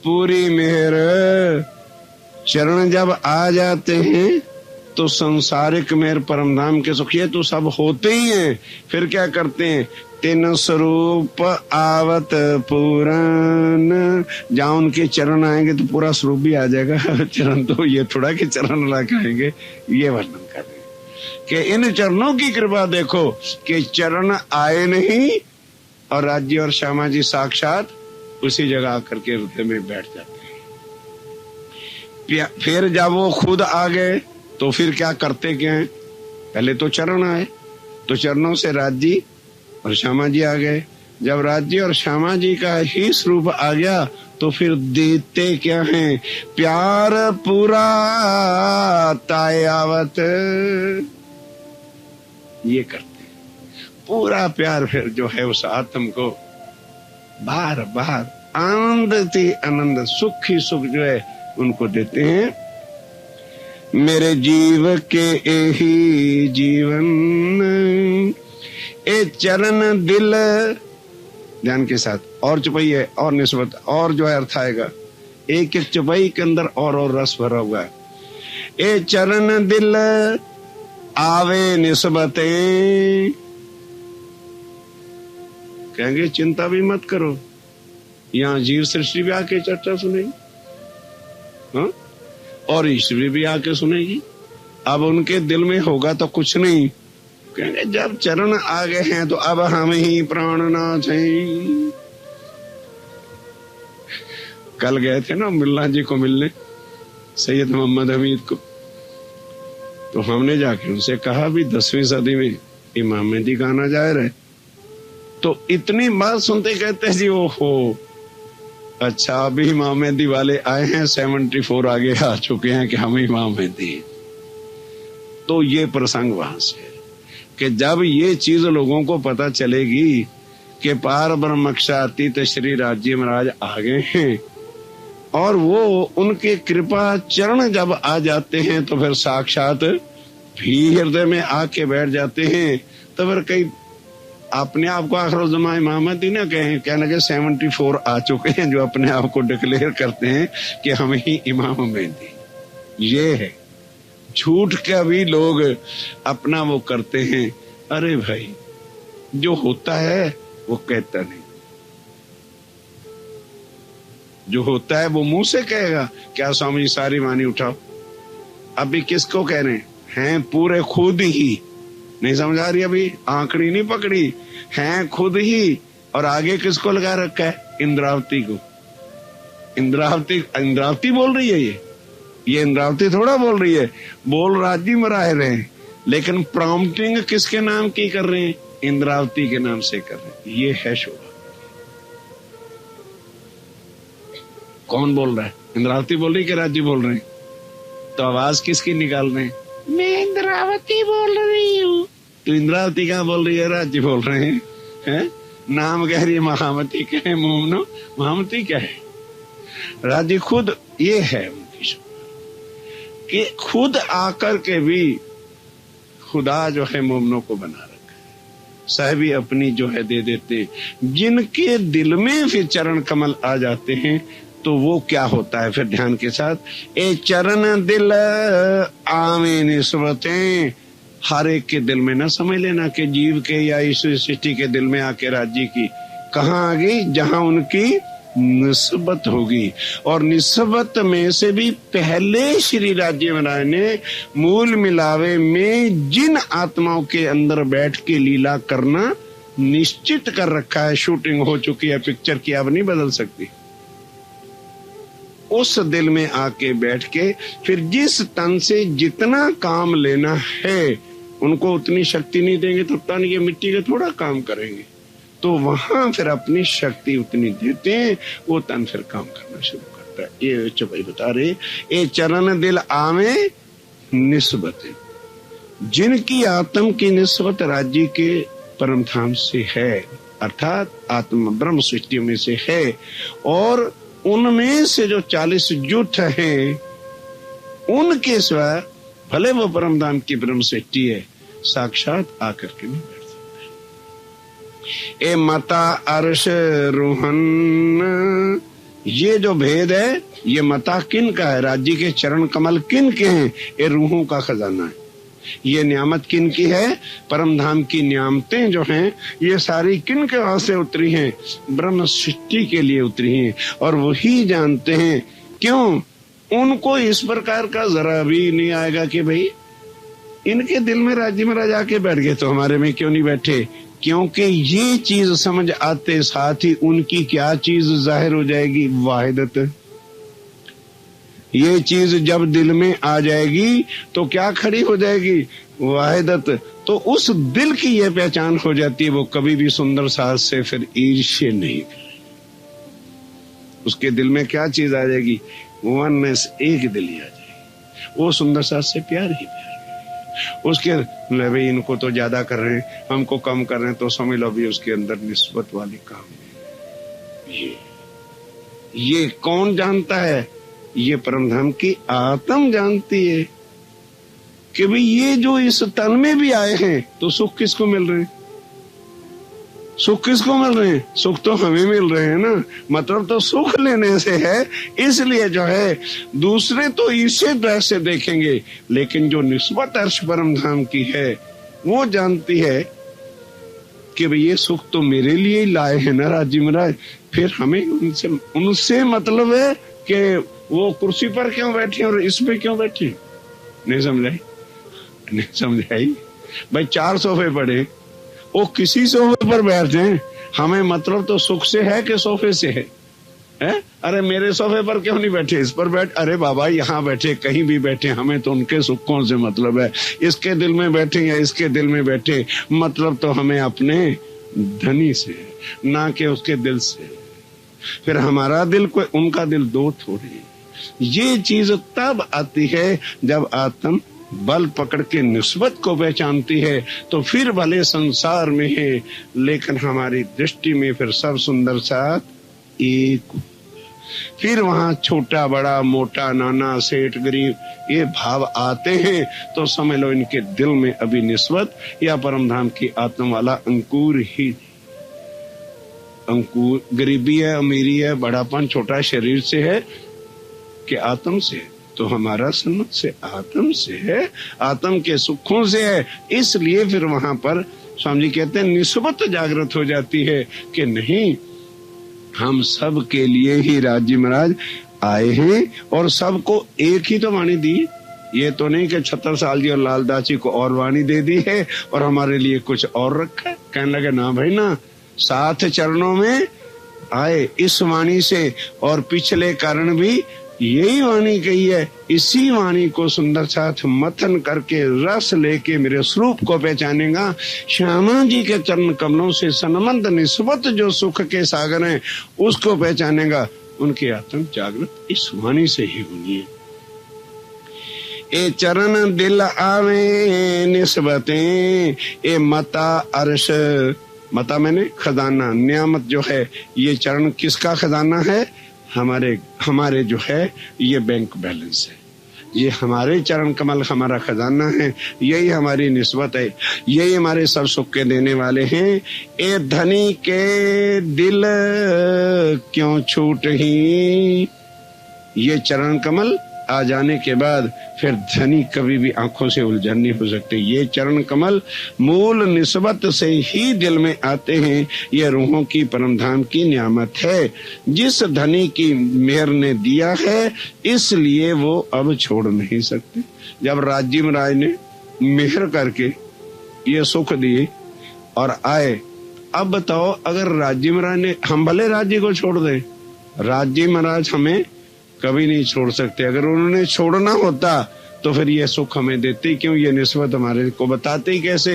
पूरी मेहर, चरण जब आ जाते हैं तो संसारिक मेहर परम धाम के सुख ये तो सब होते ही हैं। फिर क्या करते हैं? तेन स्वरूप आवत पूरन, जहाँ उनके चरण आएंगे तो पूरा स्वरूप भी आ जाएगा। चरण तो ये थोड़ा कि चरण ला के आएंगे, ये वर्णन कर रहे हैं कि इन चरणों की कृपा देखो कि चरण आए नहीं और राज्य और श्यामा जी साक्षात उसी जगह आकर के हृदय में बैठ जाते हैं। फिर जब वो खुद आ गए तो फिर क्या करते क्या हैं? पहले तो चरण आए, तो चरणों से राज्य और श्यामा जी आ गए। जब राज्य और श्यामा जी का ही स्वरूप आ गया तो फिर देते क्या हैं? प्यार पूरा तायावत, ये करते पूरा प्यार फिर जो है उस आत्म को बार बार आनंद थी आनंद, सुख ही सुख जो है उनको देते हैं। मेरे जीव के यही जीवन, ए चरण दिल, ध्यान के साथ और चुपाई है और निस्बत और जो है अर्थ आएगा। एक एक चुपाई के अंदर और रस भरा हुआ है। ए चरण दिल आवे निस्बते, कहेंगे चिंता भी मत करो, यहाँ जीव सृष्टि भी आके चर्चा सुनेगी, हाँ? और ईश्वरी भी आके सुनेगी। अब उनके दिल में होगा तो कुछ नहीं, कहेंगे जब चरण आ गए हैं तो अब हम ही प्राणनाथ हैं। कल गए थे ना मुल्ला जी को मिलने, सैयद मोहम्मद हमीद को, तो हमने जाके उनसे कहा भी 10वीं सदी में इमाम मेहदी गाना जाहिर है। तो इतनी बात सुनते कहते जी ओहो अच्छा अभी इमाम मेहदी वाले आए हैं, 74 आगे आ चुके हैं कि हम इमाम मेहदी। तो ये प्रसंग वहां से कि जब ये चीज लोगों को पता चलेगी कि पार ब्रह्मक्षातीत श्री राज्य महाराज आ गए हैं और वो उनके कृपा चरण जब आ जाते हैं तो फिर साक्षात भी हृदय में आके बैठ जाते हैं। तो फिर कई अपने आप को आखिर जमा इमामती ना कहें, कहने के 74 आ चुके हैं जो अपने आप को डिक्लेयर करते हैं कि हम ही इमाम मेहदी। ये है झूठ का भी लोग अपना वो करते हैं। अरे भाई जो होता है वो कहता नहीं, जो होता है वो मुंह से कहेगा। क्या स्वामी जी सारी वाणी उठाओ, अभी किसको कह रहे हैं? पूरे खुद ही, नहीं समझ आ रही, अभी आंकड़ी नहीं पकड़ी, हैं खुद ही। और आगे किसको लगा रखा है? इंद्रावती को। इंद्रावती बोल रही है ये इंद्रावती थोड़ा बोल रही है, बोल राज्य में रह रहे हैं, लेकिन प्रॉम्प्टिंग किसके नाम की कर रहे हैं? इंद्रावती के नाम से कर रहे हैं। ये है शोभा। कौन बोल रहा है? इंद्रावती बोल रही है कि राज्य बोल रहे हैं? तो आवाज किसकी निकाल रहे हैं? मैं इंद्रावती बोल रही हूँ। तो इंद्रावती क्या बोल रही है? राज्य बोल रहे हैं, हैं? नाम कह रही है महामती, क्या है मोमनो? महामती क्या है? राज्य खुद ये है उनकी शोभा कि खुद आकर के भी खुदा जो है मोमनों को बना रखा है, साहबी अपनी जो है दे देते हैं। जिनके दिल में फिर चरण कमल आ जाते हैं तो वो क्या होता है? फिर ध्यान के साथ, ए चरण दिल आवे निस्बतें, हर एक के दिल में ना समझ लेना कि जीव के या इस सृष्टि के दिल में आके राज्य की कहाँ आ गई, जहां उनकी निस्बत होगी। और निस्बत में से भी पहले श्री राज्य महाराज ने मूल मिलावे में जिन आत्माओं के अंदर बैठ के लीला करना निश्चित कर रखा है, शूटिंग हो चुकी है पिक्चर की, अब नहीं बदल सकती। उस दिल में आके बैठ के फिर जिस तन से जितना काम लेना है उनको उतनी शक्ति नहीं देंगे तो तन ये मिट्टी के थोड़ा काम करेंगे, तो वहां फिर अपनी शक्ति उतनी देते हैं, वो तन फिर काम करना शुरू करता है। ये चौपाई बता रहे, ये चरण दिल आवे निस्बत, जिनकी आत्म की निस्बत राज्य के परम धाम से है, अर्थात आत्म ब्रह्म सृष्टि में से है, और उनमें से जो 40 जुट हैं उनके सिवा भले वो परम धाम की ब्रह्म सृष्टि है, साक्षात आकर के नहीं बैठ सकते। ए माता अर्श रोहन, ये जो भेद है ये मता किन का है, राज्य के चरण कमल किन के हैं, ये रूहों का खजाना है। ये नियामत किन की है, परम धाम की नियामतें जो हैं ये सारी किन के वास्ते उतरी हैं, ब्रह्म सृष्टि के लिए उतरी हैं, और वही जानते हैं। क्यों? उनको इस प्रकार का जरा भी नहीं आएगा कि भाई इनके दिल में राज्य महाराज आके बैठ गए तो हमारे में क्यों नहीं बैठे, क्योंकि ये चीज समझ आते साथ ही उनकी क्या चीज जाहिर हो जाएगी, वाहिदत। ये चीज जब दिल में आ जाएगी तो क्या खड़ी हो जाएगी, वाहिदत। तो उस दिल की ये पहचान हो जाती है, वो कभी भी सुंदर साज से फिर ईर्ष्या नहीं करे। उसके दिल में क्या चीज आ जाएगी, वननेस, एक दिल ही आ जाएगी, वो सुंदर साज से प्यार ही प्यार। उसके ले भाई इनको तो ज्यादा कर रहे हैं, हमको कम कर रहे हैं, तो समझ लो भी उसके अंदर निस्बत वाली काम है। ये कौन जानता है, ये परमधाम की आत्म जानती है कि भाई ये जो इस तन में भी आए हैं तो सुख किसको मिल रहे हैं, सुख किसको मिल रहे हैं, सुख तो हमें मिल रहे हैं ना, मतलब तो सुख लेने से है। इसलिए जो है दूसरे तो इसे वैसे देखेंगे, लेकिन जो निस्बत अर्श परमधाम की है वो जानती है कि भाई ये सुख तो मेरे लिए ही लाए हैं ना राज्य महाराज, फिर हमें उनसे मतलब है कि वो कुर्सी पर क्यों बैठे और इस पे क्यों बैठे। नहीं समझाई, नहीं समझाई भाई। 4 सोफे पड़े, वो किसी सोफे पर बैठे हैं, हमें मतलब तो सुख से है कि सोफे से है, हैं? अरे मेरे सोफे पर क्यों नहीं बैठे, इस पर बैठ, अरे बाबा यहाँ बैठे, कहीं भी बैठे, हमें तो उनके सुखों से मतलब है। इसके दिल में बैठे या इसके दिल में बैठे, मतलब तो हमें अपने धनी से है, ना कि उसके दिल से। फिर हमारा दिल कोई, उनका दिल दो थोड़ी। ये चीज तब आती है जब आत्म बल पकड़ के निस्बत को पहचानती है, तो फिर भले संसार में है लेकिन हमारी दृष्टि में फिर सब सुंदर साथ एक। फिर वहां छोटा बड़ा मोटा नाना सेठ गरीब ये भाव आते हैं तो समझ लो इनके दिल में अभी निस्बत या परमधाम की आत्मा वाला अंकुर ही। अंकुर गरीबी है, अमीरी है, बड़ापन छोटा शरीर से है कि आत्म से है, तो हमारा सन्मत से आत्म से है, आत्म के सुखों से है। इसलिए फिर वहां पर स्वामी जी कहते हैं निस्बत जागृत हो जाती है कि नहीं, हम सब के लिए ही राज्य महाराज आए हैं और सबको एक ही तो वाणी दी। ये तो नहीं कि 76 जी और लालदास जी को और वाणी दे दी है और हमारे लिए कुछ और रखा है। कहने लगे ना भाई ना, 7 चरणों में आए इस वाणी से, और पिछले कारण भी यही वाणी कही है। इसी वाणी को सुंदर साथ मथन करके रस लेके मेरे स्वरूप को पहचानेगा। श्यामा जी के चरण कमलों से सनमंद निस्बत जो सुख के सागर हैं उसको पहचानेगा। उनकी आत्म जागृत इस वाणी से ही होनी है। ए चरण दिल आवे निस्बतें, ए मता अर्श, मता मैंने खजाना, नियामत जो है ये चरण किसका खजाना है, हमारे जो है ये बैंक बैलेंस है, ये हमारे चरण कमल हमारा खजाना है, यही हमारी निस्बत है, यही हमारे सब सुख के देने वाले हैं। ए धनी के दिल क्यों छूट ही, ये चरण कमल आ जाने के बाद फिर धनी कभी भी आंखों से उलझन नहीं हो सकते। ये चरण कमल मूल निस्बत से ही दिल में आते हैं। ये रूहों की परमधाम की नियामत है, जिस धनी की मेहर ने दिया है, इसलिए वो अब छोड़ नहीं सकते। जब राज्य महाराज ने मेहर करके ये सुख दिए और आए, अब बताओ अगर राज्य महाराज ने, हम भले राज्य को छोड़ दें, राज्य महाराज हमें कभी नहीं छोड़ सकते। अगर उन्होंने छोड़ना होता तो फिर ये सुख हमें देते क्यों? ये निस्बत हमारे को बताते ही कैसे?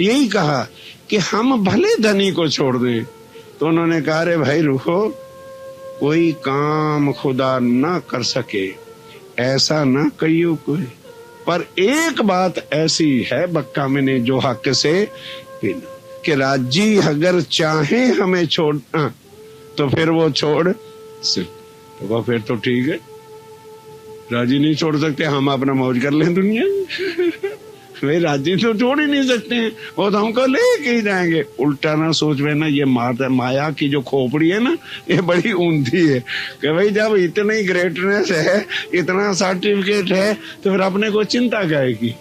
यही कहा कि हम भले धनी को छोड़ दें। तो उन्होंने कहा, अरे भाई रुको, कोई काम खुदा ना कर सके ऐसा ना कहियो कोई, पर एक बात ऐसी है बक्का मैंने जो हक से कि राज्य अगर चाहे हमें छोड़ना तो फिर वो छोड़ सकते। तो वो फिर तो ठीक है, राजी नहीं छोड़ सकते, हम अपना मौज कर लें दुनिया वे राजी तो छोड़ ही नहीं सकते हैं, वो तो हमको लेके ही जाएंगे। उल्टा ना सोच में ना, ये माया की जो खोपड़ी है ना, ये बड़ी ऊंधी है कि भाई जब इतनी ग्रेटनेस है, इतना सर्टिफिकेट है, तो फिर अपने को चिंता क्या है की?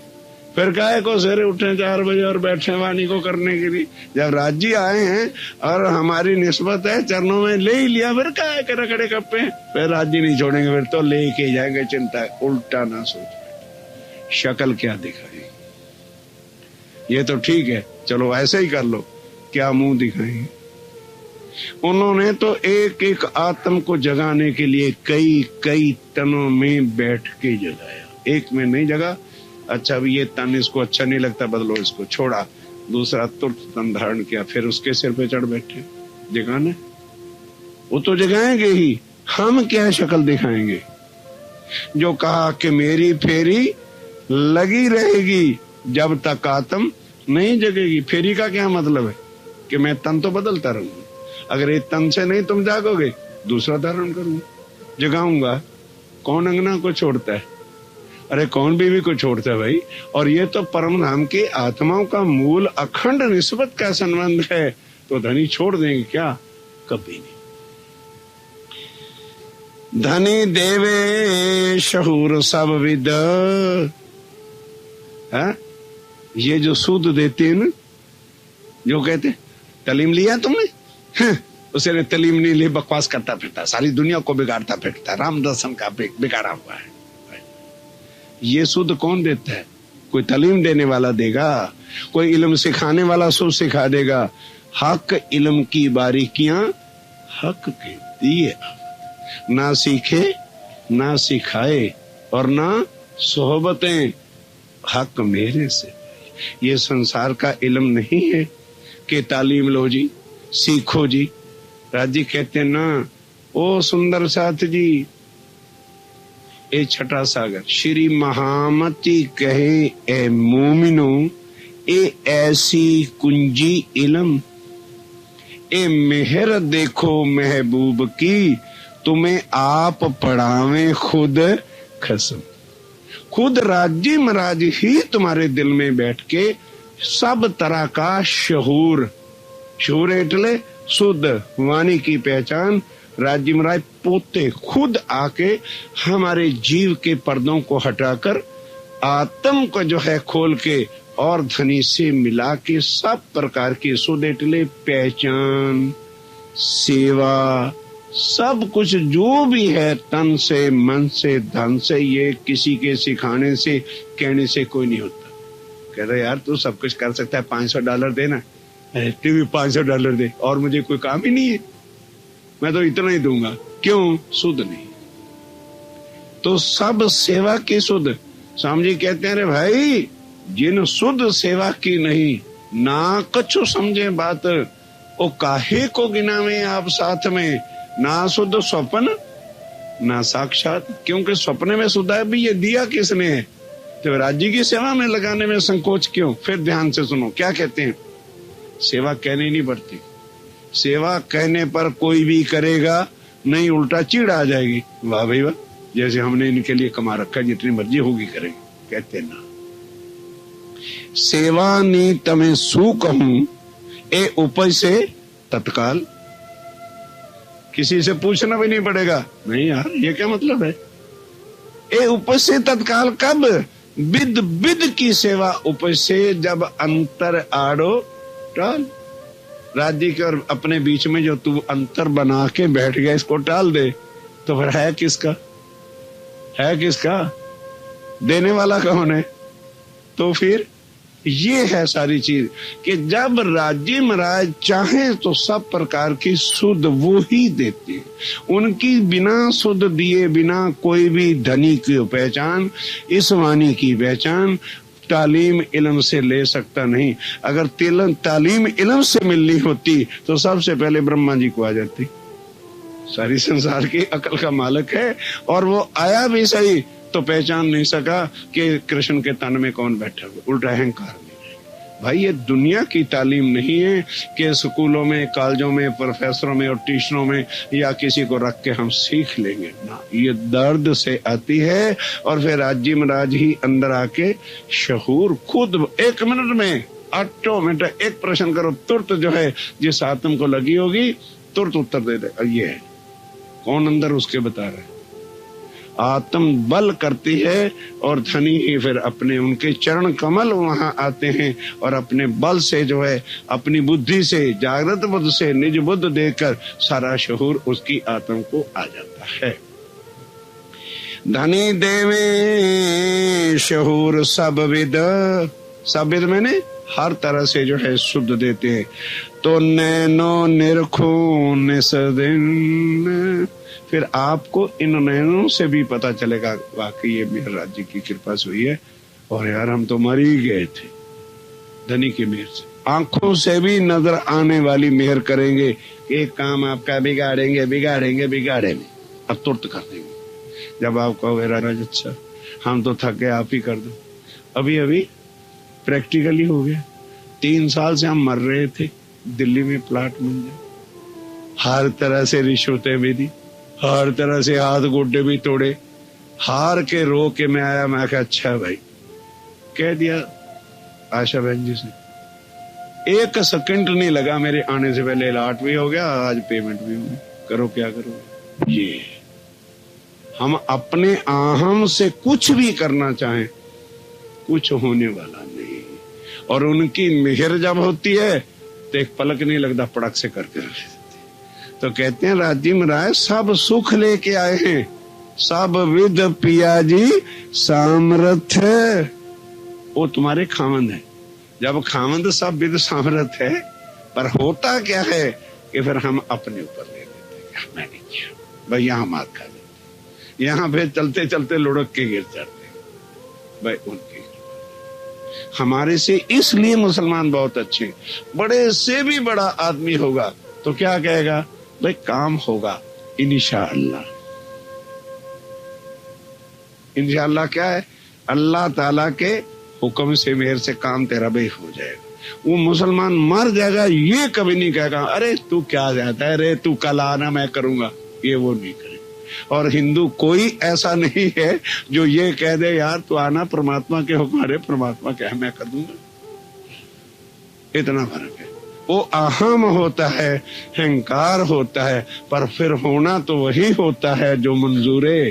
फिर काहे को सवेरे उठे 4 बजे और बैठे वाणी को करने के लिए? जब राज्य आए हैं और हमारी निस्बत है, चरणों में ले ही लिया, फिर काहे के रखड़े कप्पे? फिर राज्य नहीं छोड़ेंगे, फिर तो लेके जाएंगे। चिंता उल्टा ना सोच, शक्ल क्या दिखाए? ये तो ठीक है, चलो ऐसे ही कर लो, क्या मुंह दिखाएंगे? उन्होंने तो एक एक आत्म को जगाने के लिए कई कई तनों में बैठ के जगाया, एक में नहीं जगा। अच्छा भी ये तन इसको अच्छा नहीं लगता, बदलो इसको, छोड़ा, दूसरा तुरंत तन धारण किया, फिर उसके सिर पे चढ़ बैठे जगाने। वो तो जगाएंगे ही, हम क्या शक्ल दिखाएंगे? जो कहा कि मेरी फेरी लगी रहेगी जब तक आत्म नहीं जगेगी। फेरी का क्या मतलब है? कि मैं तन तो बदलता रहूंगा, अगर एक तन से नहीं तुम जागोगे, दूसरा धारण करूंगा, जगाऊंगा। कौन अंगना को छोड़ता है? अरे कौन बीवी को छोड़ता है भाई? और ये तो परम धाम की आत्माओं का मूल अखंड निस्बत का संबंध है, तो धनी छोड़ देंगे क्या? कभी नहीं। धनी देवे शहूर सब विद, ये जो सूद देते हैं ना, जो कहते तलीम लिया तुमने, उसे ने तलीम नहीं ली, बकवास करता फिरता, सारी दुनिया को बिगाड़ता फिरता, राम दर्शन का बिगाड़ा हुआ है। ये सूद कौन देता है? कोई तालीम देने वाला देगा, कोई इल्म सिखाने वाला सूद सिखा देगा। हक इल्म की बारीकियां हक के दिए, ना सीखे ना सिखाए और ना सोहबतें हक मेरे से। ये संसार का इल्म नहीं है कि तालीम लो जी, सीखो जी। राजी कहते ना, ओ सुंदर साथ जी, ए छठा सागर श्री महामती कहे, ए मोमिनो ए ऐसी कुंजी इल्म, ए मेहर देखो महबूब की, तुम्हें आप पढ़ावे खुद खसम। खुद राज्य महाराज ही तुम्हारे दिल में बैठ के सब तरह का शहूर, शहूर एटले शुद्ध वाणी की पहचान, राज्य महाराज पोते खुद आके हमारे जीव के पर्दों को हटाकर आत्म को जो है खोल के और धनी से मिला के सब प्रकार की सुदेटले पहचान, सेवा, सब कुछ जो भी है तन से, मन से, धन से, ये किसी के सिखाने से, कहने से कोई नहीं होता। कह रहे यार तू सब कुछ कर सकता है, $500 देना, अरे तू भी $500 दे, और मुझे कोई काम ही नहीं है, मैं तो इतना ही दूंगा। क्यों? सुध नहीं। तो सब सेवा की सुध। स्वामी जी कहते हैं, अरे भाई जिन सुध सेवा की नहीं, ना कछु समझे बात, ओ काहे को गिनावे आप साथ में, ना शुद्ध स्वप्न ना साक्षात। क्योंकि स्वप्न में सुधा है भी, ये दिया किसने है? तो राज्य की सेवा में लगाने में संकोच क्यों? फिर ध्यान से सुनो क्या कहते हैं। सेवा कहने नहीं पड़ती, सेवा कहने पर कोई भी करेगा नहीं, उल्टा चिढ़ आ जाएगी, वाह भाई वाह, जैसे हमने इनके लिए कमा रखा, जितनी मर्जी होगी करेंगे। कहते ना, सेवा नी तमें सू कहूं, ए उपज से तत्काल, किसी से पूछना भी नहीं पड़ेगा। नहीं यार ये क्या मतलब है ये उपसे तत्काल कब? विद विद की सेवा उपसे जब अंतर आड़ो टाल। राज्य के और अपने बीच में जो तू अंतर बना के बैठ गया, इसको टाल दे, तो फिर है किसका? है किसका? देने वाला कौन है? तो फिर ये है सारी चीज कि जब राज्य महाराज चाहे तो सब प्रकार की सुध वो ही देते हैं। उनकी बिना सुध दिए बिना कोई भी धनी की पहचान, इस वाणी की पहचान तालीम इल्म से ले सकता नहीं। अगर तालीम इल्म से मिलनी होती तो सबसे पहले ब्रह्मा जी को आ जाती। सारी संसार की अकल का मालिक है और वो आया भी सही तो पहचान नहीं सका कि कृष्ण के तन में कौन बैठा हुआ, उल्टा अहंकार में। भाई ये दुनिया की तालीम नहीं है कि स्कूलों में, कॉलेजों में, प्रोफेसरों में और टीचरों में या किसी को रख के हम सीख लेंगे ना, ये दर्द से आती है। और फिर राज्य महाराज ही अंदर आके शहूर खुद 1 मिनट में ऑटोमेटिक एक प्रश्न करो, तुरंत जो है जिस आत्म को लगी होगी तुरंत उत्तर दे दे। ये है कौन अंदर उसके बता रहा है। आत्म बल करती है और धनी ही फिर अपने उनके चरण कमल वहां आते हैं और अपने बल से जो है अपनी बुद्धि से, जागृत बुद्ध से निज बुद्ध देकर सारा शहूर उसकी आत्म को आ जाता है। धनी देवे शहूर सब विद, सब विद मैंने हर तरह से जो है शुद्ध देते हैं। तो नैनो निरखो निसदिन, फिर आपको इन नैनों से भी पता चलेगा वाकई ये मेरे राज्य की कृपा से हुई है और यार हम तो मर ही गए थे धनी की मेहर से। आंखों से भी नजर आने वाली मेहर करेंगे, एक काम आपका बिगाड़ेंगे बिगाड़ेंगे बिगाड़ेंगे, अब तुरंत कर देंगे। जब आप कहोगे राज अच्छा हम तो थक गए, आप ही कर दो। अभी अभी प्रैक्टिकली हो गया, 3 साल से हम मर रहे थे, दिल्ली में प्लाट मिल जाए, हर तरह से रिश्वतें भी दी, हर तरह से हाथ गोडे भी तोड़े, हार के रो के मैं आया। मैं कहा अच्छा भाई, कह दिया आशा बहन जी से, 1 सेकंड नहीं लगा मेरे आने से पहले अलॉट भी हो गया, आज पेमेंट भी हो गई, करो क्या करो। ये हम अपने अहम से कुछ भी करना चाहें कुछ होने वाला नहीं, और उनकी मेहर जब होती है तो एक पलक नहीं लगता, पड़क से करके रख देते। तो कहते हैं राज्य महाराज सब सुख लेके आए हैं, सब विद पिया जी सामर्थ्य, वो तुम्हारे खामंद है। जब खामंद सब विद सामर्थ्य है, पर होता क्या है कि फिर हम अपने ऊपर ले लेते हैं, मैं नहीं किया भाई, यहाँ मार खा लेते, यहाँ फिर चलते चलते लुढ़क के गिर जाते भाई। उनकी हमारे से इसलिए मुसलमान बहुत अच्छे, बड़े से भी बड़ा आदमी होगा तो क्या कहेगा भाई, काम होगा इंशाअल्लाह। इंशाअल्लाह क्या है? अल्लाह ताला के हुक्म से मेहर से काम तेरा भी हो जाएगा। वो मुसलमान मर जाएगा ये कभी नहीं कहेगा अरे तू क्या जाता है, अरे तू कल आना मैं करूंगा, ये वो नहीं करे। और हिंदू कोई ऐसा नहीं है जो ये कह दे यार तू आना परमात्मा के हुक्म, अरे परमात्मा क्या है मैं कर दूंगा। इतना फर्क है। वो अहम होता है, अहंकार होता है, पर फिर होना तो वही होता है जो मंजूरे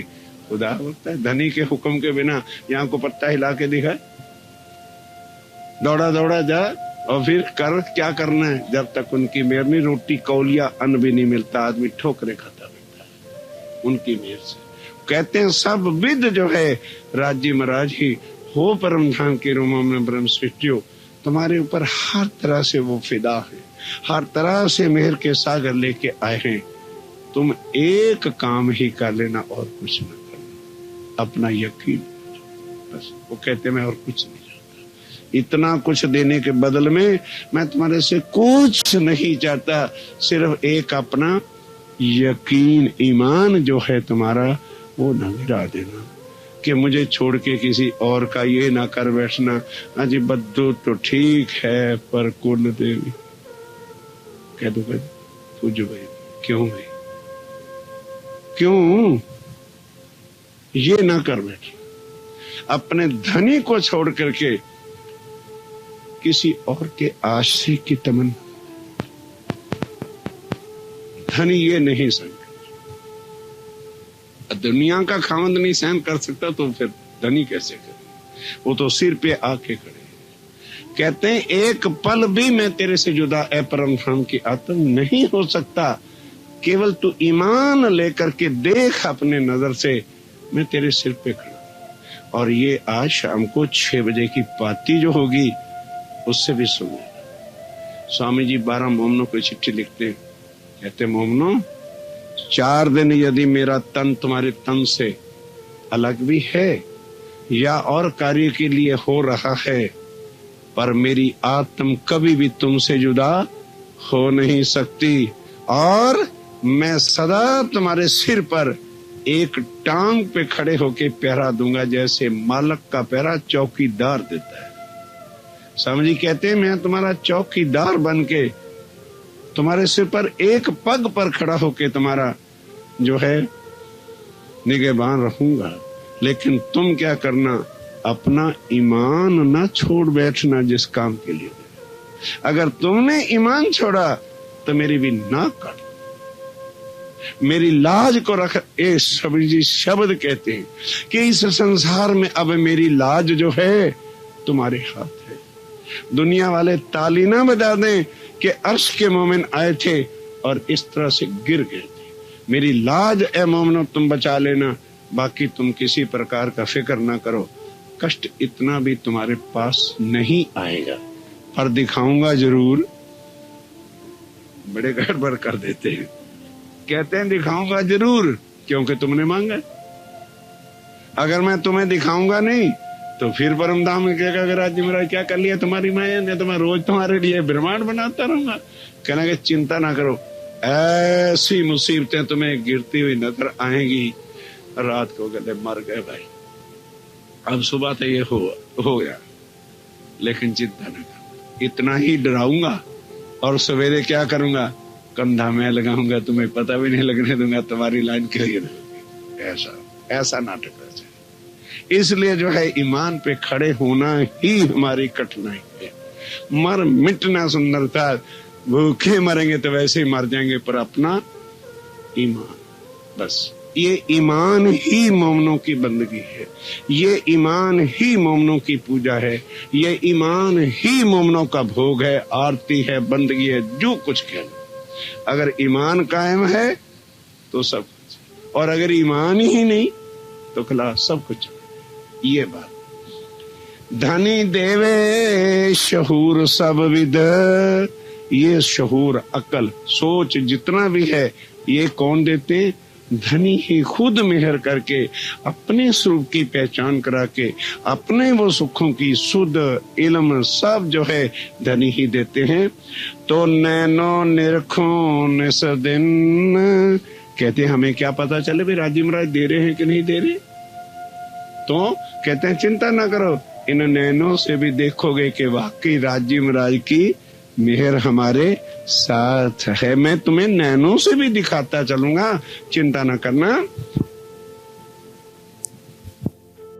खुदा होता है। धनी के हुक्म के बिना यहाँ को पत्ता हिला के दिखाए, दौड़ा दौड़ा जा और फिर कर क्या करना है। जब तक उनकी मेहर नहीं, रोटी कौलिया अन्न भी नहीं मिलता, आदमी ठोकरे खाता रहता है उनकी मेहर से। कहते हैं सब विद जो है राज्य महाराज ही हो, परम धाम के रूमों में ब्रह्म सृष्टियो, तुम्हारे ऊपर हर तरह से वो फिदा है, हर तरह से मेहर के सागर लेके आए हैं। तुम एक काम ही कर लेना और कुछ न करना, अपना यकीन बस। वो कहते मैं और कुछ नहीं चाहता, इतना कुछ देने के बदल में मैं तुम्हारे से कुछ नहीं चाहता, सिर्फ एक अपना यकीन ईमान जो है तुम्हारा वो न गिरा देना कि मुझे छोड़ के किसी और का ये ना कर बैठना। अजी बद्दू तो ठीक है पर कुल देवी कह दो भाई, पूजो भाई, क्यों भाई, क्यों ये ना कर बैठना। अपने धनी को छोड़ करके किसी और के आश्रय की तमन्ना, धनी ये नहीं समझ, दुनिया का खामंद नहीं सहन कर सकता तो फिर धनी कैसे करे? वो तो सिर पे आके खड़े। कहते हैं एक पल भी मैं तेरे से जुदा ए परम की आत्म नहीं हो सकता, केवल तू ईमान लेकर के देख अपने नजर से, मैं तेरे सिर पे खड़ा। और ये आज शाम को 6 बजे की पाती जो होगी उससे भी सुन लेना। स्वामी जी 12 मोमनों को चिट्ठी लिखते हैं, कहते मोमनों 4 दिन यदि मेरा तन तुम्हारे तन से अलग भी है या और कार्य के लिए हो रहा है, पर मेरी आत्म कभी भी तुमसे जुदा हो नहीं सकती, और मैं सदा तुम्हारे सिर पर एक टांग पे खड़े होके पहरा दूंगा, जैसे मालक का पहरा चौकीदार देता है। स्वामी कहते हैं मैं तुम्हारा चौकीदार बन के तुम्हारे सिर पर एक पग पर खड़ा होके तुम्हारा जो है निगहबान रहूंगा, लेकिन तुम क्या करना, अपना ईमान ना छोड़ बैठना जिस काम के लिए। अगर तुमने ईमान छोड़ा तो मेरी भी नाक काट, मेरी लाज को रख। ए स्वामी जी शब्द कहते हैं कि इस संसार में अब मेरी लाज जो है तुम्हारे हाथ है। दुनिया वाले ताली ना बजा दें कि अर्श के मोमिन आए थे और इस तरह से गिर गए थे। मेरी लाज ए मोमिनो तुम बचा लेना, बाकी तुम किसी प्रकार का फिक्र ना करो। कष्ट इतना भी तुम्हारे पास नहीं आएगा, पर दिखाऊंगा जरूर। बड़े गड़बड़ कर देते हैं, कहते हैं दिखाऊंगा जरूर क्योंकि तुमने मांगा। अगर मैं तुम्हें दिखाऊंगा नहीं तो फिर परमधाम में कहेगा कि राज्य महाराज क्या कर लिया तुम्हारी माया ने, तो मैं रोज तुम्हारे लिए ब्रह्मांड बनाता रहूंगा। कहना कि चिंता ना करो, ऐसी मुसीबतें तुम्हें गिरती हुई नजर आएंगी। रात को कहते मर गए भाई, अब सुबह तो ये हो गया, लेकिन चिंता न कर, इतना ही डराऊंगा और सवेरे क्या करूंगा, कंधा में लगाऊंगा, तुम्हें पता भी नहीं लगने दूंगा, तुम्हारी लाइन क्लियर होगी। ऐसा नाटक है। इसलिए जो है ईमान पे खड़े होना ही हमारी कठिनाई है। मर मिटना सुंदरता, भूखे मरेंगे तो वैसे ही मर जाएंगे, पर अपना ईमान, बस ये ईमान ही मोमनों की बंदगी है, ये ईमान ही मोमनों की पूजा है, ये ईमान ही मोमनों का भोग है, आरती है, बंदगी है, जो कुछ कहना। अगर ईमान कायम है तो सब कुछ, और अगर ईमान ही नहीं तो खला सब कुछ। ये बात धनी देवे शहूर सब विद, ये शहूर अकल सोच जितना भी है ये कौन देते हैं? धनी ही खुद मेहर करके अपने स्वरूप की पहचान करा के अपने वो सुखों की सुध इल्म सब जो है धनी ही देते हैं। तो नैनो निरखो निस दिन, कहते हैं हमें क्या पता चले भी राजी महाराज दे रहे हैं कि नहीं दे रहे? तो कहते हैं चिंता ना करो, इन नैनों से भी देखोगे कि वाकई राजी महाराज की मेहर हमारे साथ है। मैं तुम्हें नैनों से भी दिखाता चलूंगा, चिंता ना करना।